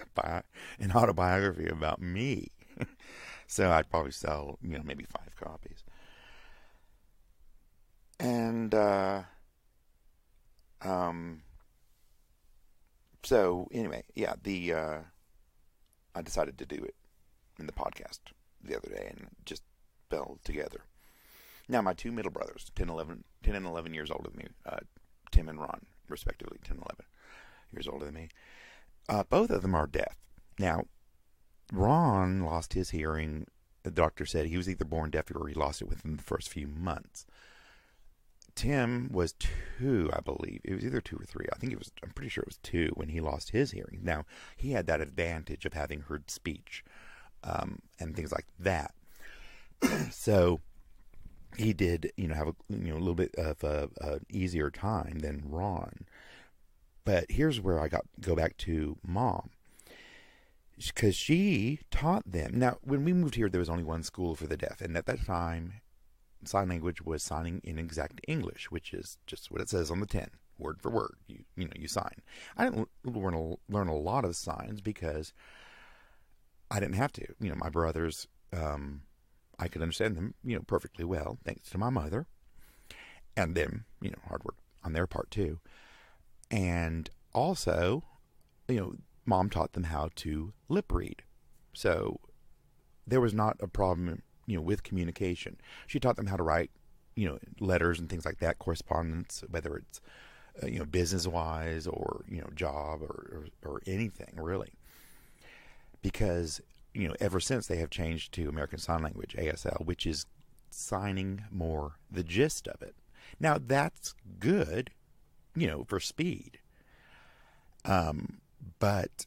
an autobiography about me? So I'd probably sell, maybe 5 copies. And, so anyway, yeah, I decided to do it in the podcast the other day, and it just fell together. Now, my 2 middle brothers, 10 and 11 years older than me, Tim and Ron, respectively, 10 and 11 years older than me, both of them are deaf. Now, Ron lost his hearing. The doctor said he was either born deaf or he lost it within the first few months. Tim was 2, I believe. It was either 2 or 3. I'm pretty sure it was 2 when he lost his hearing. Now, he had that advantage of having heard speech, and things like that. So he did, have a little bit of a easier time than Ron. But here's where I go back to Mom, because she taught them. Now, when we moved here, there was only one school for the deaf, and at that time, sign language was signing in exact English, which is just what it says on the tin. word for word. You sign. I didn't learn a lot of signs because I didn't have to. My brothers, I could understand them, perfectly well, thanks to my mother, and them, hard work on their part too. And also, Mom taught them how to lip read. So there was not a problem, with communication. She taught them how to write, letters and things like that, correspondence, whether it's, business-wise or, job or anything, really. Because, ever since they have changed to American Sign Language, ASL, which is signing more the gist of it. Now, that's good, for speed. But,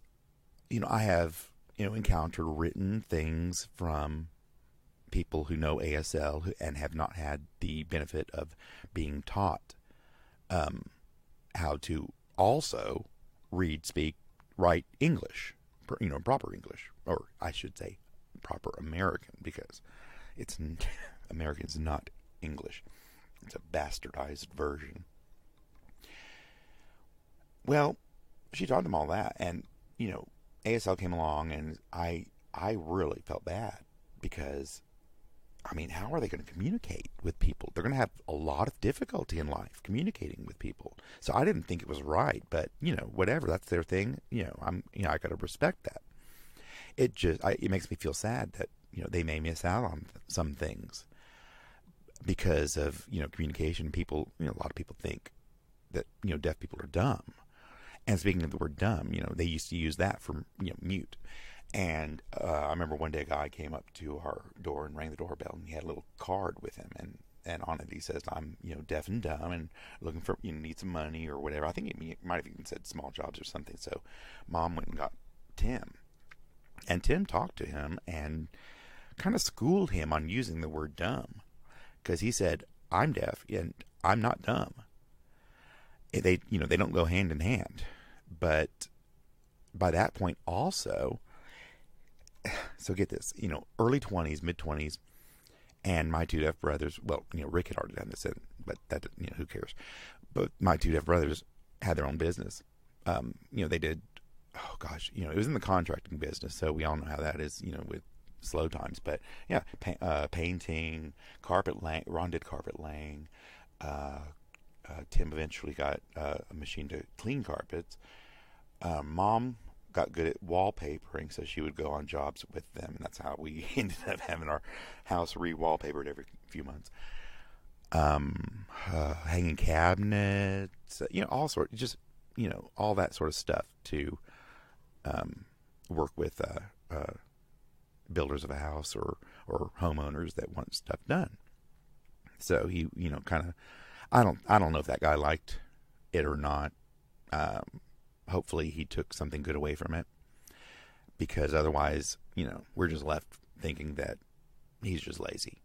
I have, encountered written things from people who know ASL and have not had the benefit of being taught how to also read, speak, write English, proper English, or I should say proper American, because American's not English. It's a bastardized version. Well, she taught them all that, and ASL came along, and I really felt bad because, how are they going to communicate with people? They're going to have a lot of difficulty in life communicating with people. So I didn't think it was right, but whatever, that's their thing. I got to respect that. It makes me feel sad that they may miss out on some things because of communication. People, a lot of people think that deaf people are dumb. And speaking of the word dumb, they used to use that for, mute. And I remember one day a guy came up to our door and rang the doorbell, and he had a little card with him. And on it he says, I'm, deaf and dumb and looking for, need some money or whatever. I think he might have even said small jobs or something. So Mom went and got Tim. And Tim talked to him and kind of schooled him on using the word dumb. Because he said, I'm deaf and I'm not dumb. They don't go hand in hand. But by that point also, so get this, early 20s, mid 20s, and my two deaf brothers, well, Rick had already done this, but that, who cares? But my two deaf brothers had their own business. They did, oh gosh, it was in the contracting business, so we all know how that is, with slow times. But yeah, painting, carpet laying. Ron did carpet laying. Tim eventually got a machine to clean carpets. Mom got good at wallpapering, so she would go on jobs with them, and that's how we ended up having our house re-wallpapered every few months. Hanging cabinets, all sorts, just, all that sort of stuff to work with builders of a house or homeowners that want stuff done. So he, kind of, I don't know if that guy liked it or not. Hopefully he took something good away from it, because otherwise, we're just left thinking that he's just lazy.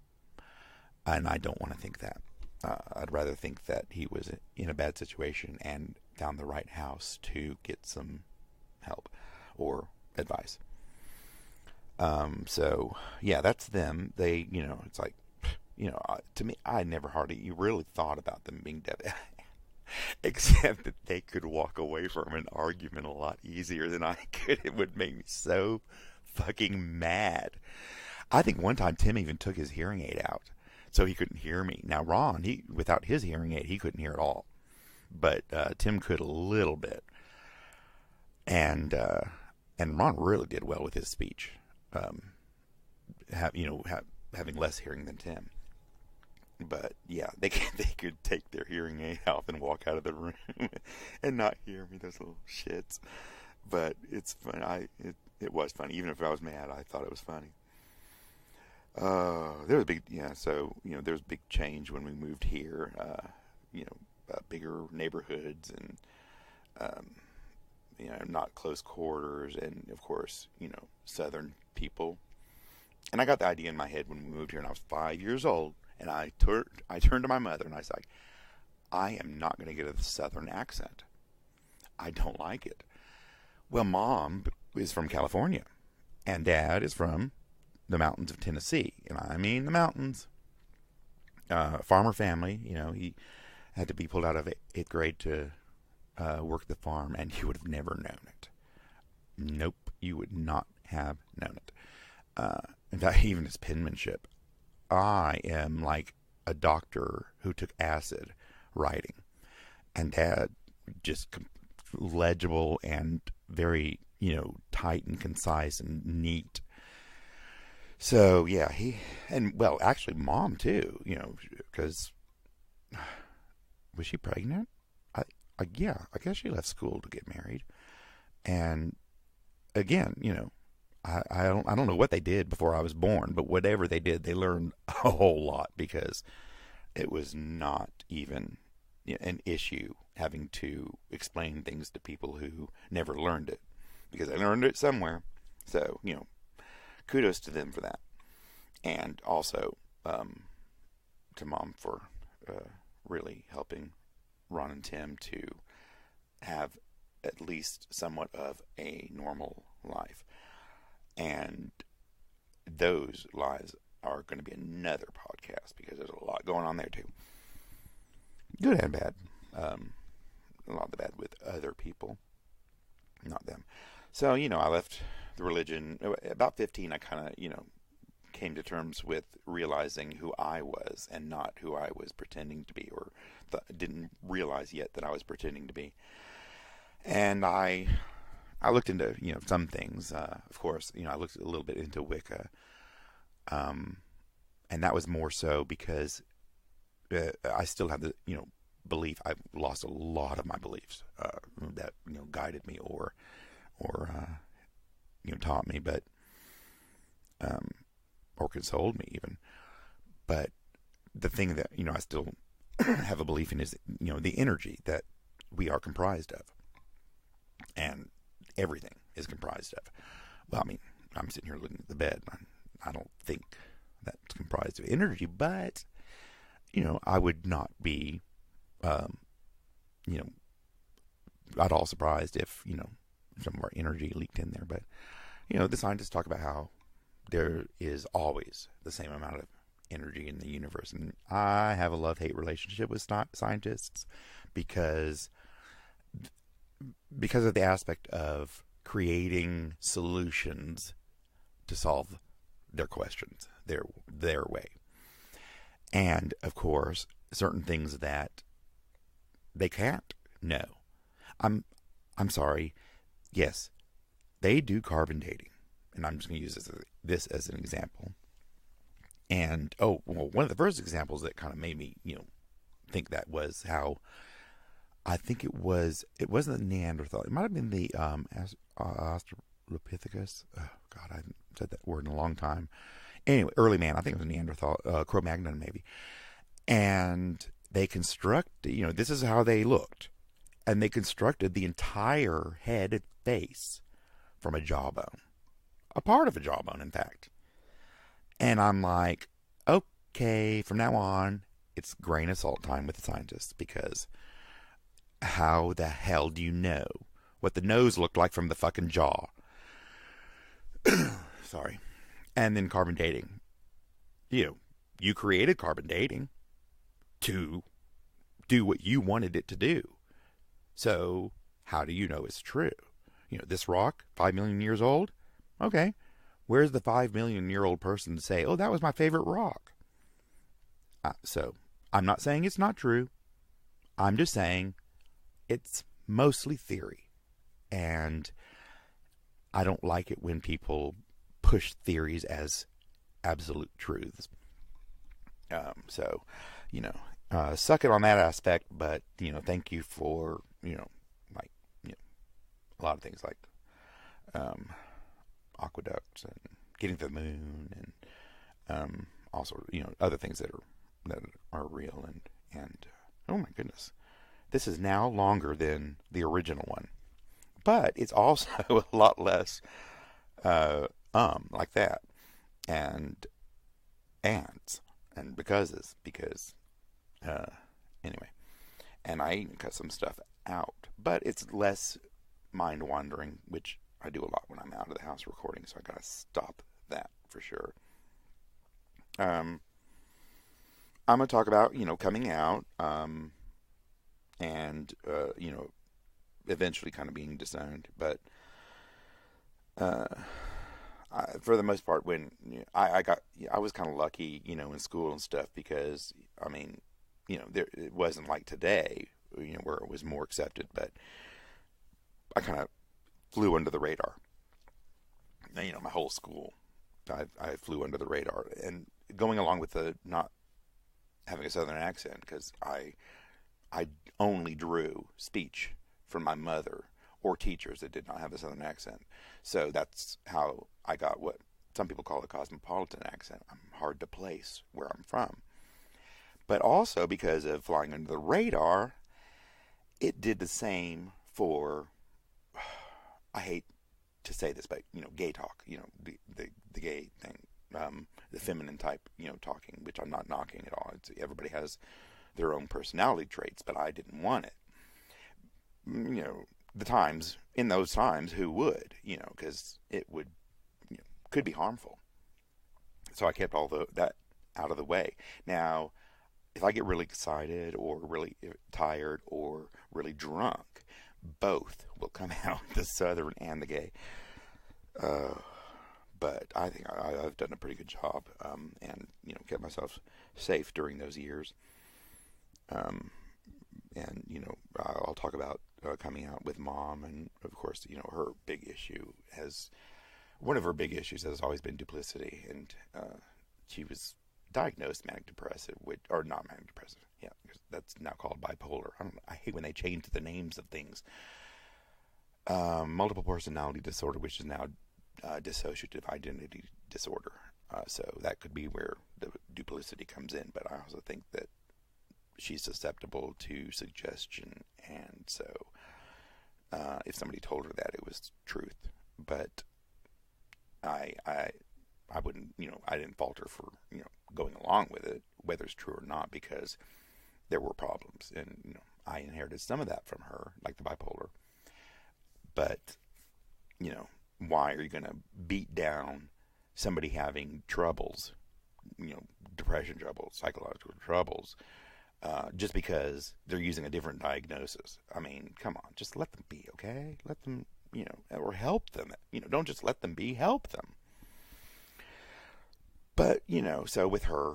And I don't want to think that. I'd rather think that he was in a bad situation and found the right house to get some help or advice. So yeah, that's them. They, it's like, to me, I never hardly really thought about them being deaf, except that they could walk away from an argument a lot easier than I could. It would make me so fucking mad. I think one time Tim even took his hearing aid out so he couldn't hear me. Now Ron, without his hearing aid, he couldn't hear at all, but Tim could a little bit, and Ron really did well with his speech, having less hearing than Tim. But yeah, they could take their hearing aid off and walk out of the room and not hear me, those little shits. But it's fun. It was funny. Even if I was mad, I thought it was funny. There was there was a big change when we moved here. Bigger neighborhoods and not close quarters, and of course, Southern people. And I got the idea in my head when we moved here, and I was 5 years old. And I turned to my mother and I was like, I am not going to get a Southern accent. I don't like it. Well, Mom is from California, and Dad is from the mountains of Tennessee. And I mean the mountains. Farmer family, had to be pulled out of eighth grade to work the farm, and you would have never known it. Nope, you would not have known it. In fact, even his penmanship. I am like a doctor who took acid writing, and Dad just legible and very, tight and concise and neat. So yeah, actually Mom too, because was she pregnant? Yeah, I guess she left school to get married. And again, I don't know what they did before I was born, but whatever they did, they learned a whole lot, because it was not even an issue having to explain things to people who never learned it, because they learned it somewhere. So, kudos to them for that. And also to Mom for really helping Ron and Tim to have at least somewhat of a normal life. And those lives are going to be another podcast, because there's a lot going on there too. Good and bad. A lot of the bad with other people, not them. So, I left the religion. About 15, I kind of, came to terms with realizing who I was and not who I was pretending to be, or didn't realize yet that I was pretending to be. And I looked into, some things. Of course, I looked a little bit into Wicca. And that was more so because I still have the, belief. I've lost a lot of my beliefs that, guided me or taught me, but or consoled me even. But the thing that, I still have a belief in is, the energy that we are comprised of. And everything is comprised of. Well, I mean, I'm sitting here looking at the bed. I don't think that's comprised of energy, but, I would not be, at all surprised if, some of our energy leaked in there. But, the scientists talk about how there is always the same amount of energy in the universe. And I have a love-hate relationship with scientists because of the aspect of creating solutions to solve their questions their way. And of course, certain things that they can't know. I'm sorry. Yes, they do carbon dating. And I'm just going to use this as an example. And, one of the first examples that kind of made me, think that was how, I think it wasn't the Neanderthal. It might have been the Australopithecus. Oh, God, I haven't said that word in a long time. Anyway, early man. I think it was Neanderthal, Cro-Magnon maybe. And they constructed, this is how they looked. And they constructed the entire head and face from a jawbone. A part of a jawbone, in fact. And I'm like, okay, from now on, it's grain of salt time with the scientists, because how the hell do you know what the nose looked like from the fucking jaw? Sorry. And then carbon dating. You created carbon dating to do what you wanted it to do. So how do you know it's true? This rock, 5 million years old? Okay. Where's the 5 million year old person to say, oh, that was my favorite rock? So I'm not saying it's not true. I'm just saying it's mostly theory. And I don't like it when people push theories as absolute truths. So, suck it on that aspect, but, thank you for, a lot of things like aqueducts and getting to the moon, and also, other things that are real, and oh my goodness, this is now longer than the original one, but it's also a lot less like that, and ands and because anyway, and I even cut some stuff out, but it's less mind wandering, which I do a lot when I'm out of the house recording, so I gotta stop that for sure. I'm gonna talk about, coming out. and eventually kind of being disowned. But uh, for the most part, when I was kind of lucky, in school and stuff, because I mean, it wasn't like today, where it was more accepted. But I kind of flew under the radar. My whole school, I flew under the radar, and going along with the not having a Southern accent, because I only drew speech from my mother or teachers that did not have a Southern accent. So that's how I got what some people call a cosmopolitan accent. I'm hard to place where I'm from. But also because of flying under the radar, it did the same for, I hate to say this, but, gay talk, the gay thing, the feminine type, talking, which I'm not knocking at all. Everybody has their own personality traits, but I didn't want it. In those times, who would, because it would, could be harmful. So I kept that out of the way. Now, if I get really excited or really tired or really drunk, both will come out, the Southern and the gay. But I think I've done a pretty good job, and kept myself safe during those years. And I'll talk about coming out with Mom, and of course, her big issue one of her big issues has always been duplicity, and she was diagnosed manic depressive, or not manic depressive, yeah, that's now called bipolar. I hate when they change the names of things. Multiple personality disorder, which is now dissociative identity disorder. So that could be where the duplicity comes in, but I also think that she's susceptible to suggestion, and so if somebody told her that, it was truth. But I wouldn't, I didn't fault her for, going along with it, whether it's true or not, because there were problems, and I inherited some of that from her, like the bipolar. But why are you going to beat down somebody having troubles, depression troubles, psychological troubles, just because they're using a different diagnosis? I mean, come on, just let them be, okay? Let them, or help them. Don't just let them be, help them. But, so with her,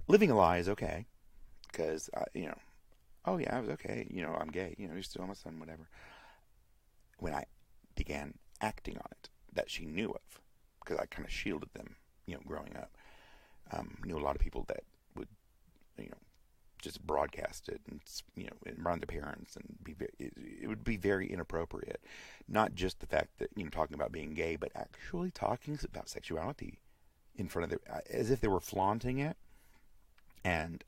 living a lie is okay, because, oh yeah, I was okay, I'm gay, you're still my son, whatever. When I began acting on it, that she knew of, because I kind of shielded them, growing up. Knew a lot of people that would, just broadcast it and, around their parents, and it would be very inappropriate. Not just the fact that, talking about being gay, but actually talking about sexuality in front of as if they were flaunting it. And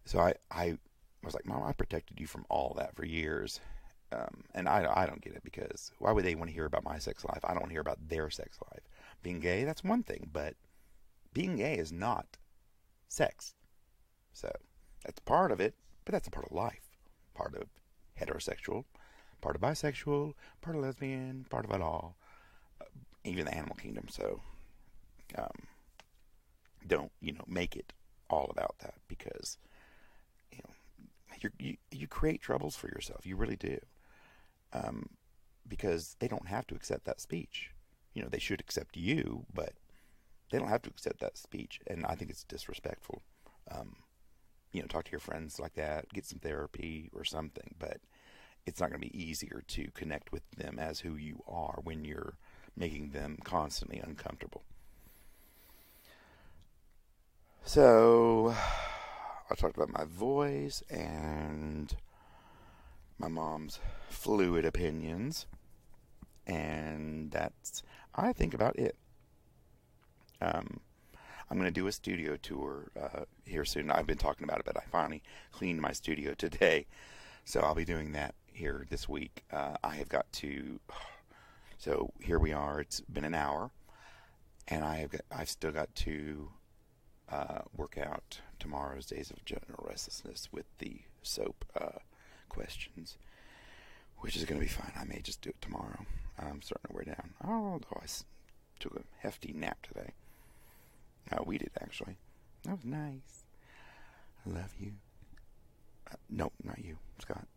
so I was like, Mom, I protected you from all that for years. And I don't get it, because why would they want to hear about my sex life? I don't want to hear about their sex life. Being gay, that's one thing, but being gay is not sex. So that's part of it, but that's a part of life. Part of heterosexual, part of bisexual, part of lesbian, part of it all. Even the animal kingdom. So don't, make it all about that, because, you create troubles for yourself. You really do. Because they don't have to accept that speech. They should accept you, but they don't have to accept that speech. And I think it's disrespectful. Talk to your friends like that, get some therapy or something, but it's not going to be easier to connect with them as who you are when you're making them constantly uncomfortable. So I talked about my voice and my mom's fluid opinions, and that's, I think, about it. I'm going to do a studio tour here soon. I've been talking about it, but I finally cleaned my studio today, so I'll be doing that here this week. I have got to, so here we are. It's been an hour, and I've still got to work out tomorrow's Days of General Restlessness with the soap questions, which is going to be fun. I may just do it tomorrow. I'm starting to wear down. Oh, I took a hefty nap today. We did, actually. That was nice. I love you. No, not you, Scott.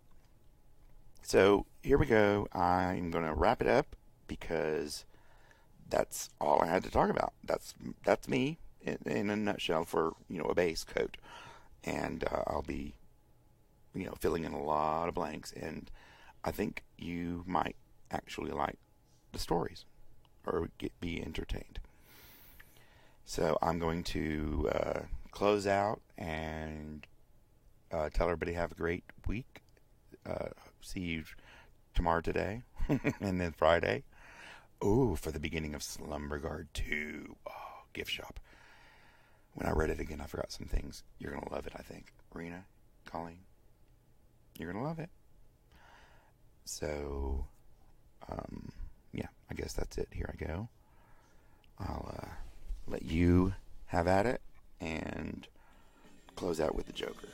So here we go. I'm going to wrap it up because that's all I had to talk about. That's me in a nutshell for a base coat, and I'll be filling in a lot of blanks. And I think you might actually like the stories or be entertained. So I'm going to close out and tell everybody have a great week. See you tomorrow today and then Friday. Oh, for the beginning of Slumberguard 2. Oh, gift shop. When I read it again, I forgot some things. You're going to love it, I think. Rena, Colleen, you're going to love it. So, yeah, I guess that's it. Here I go. I'll let you have at it and close out with the Joker.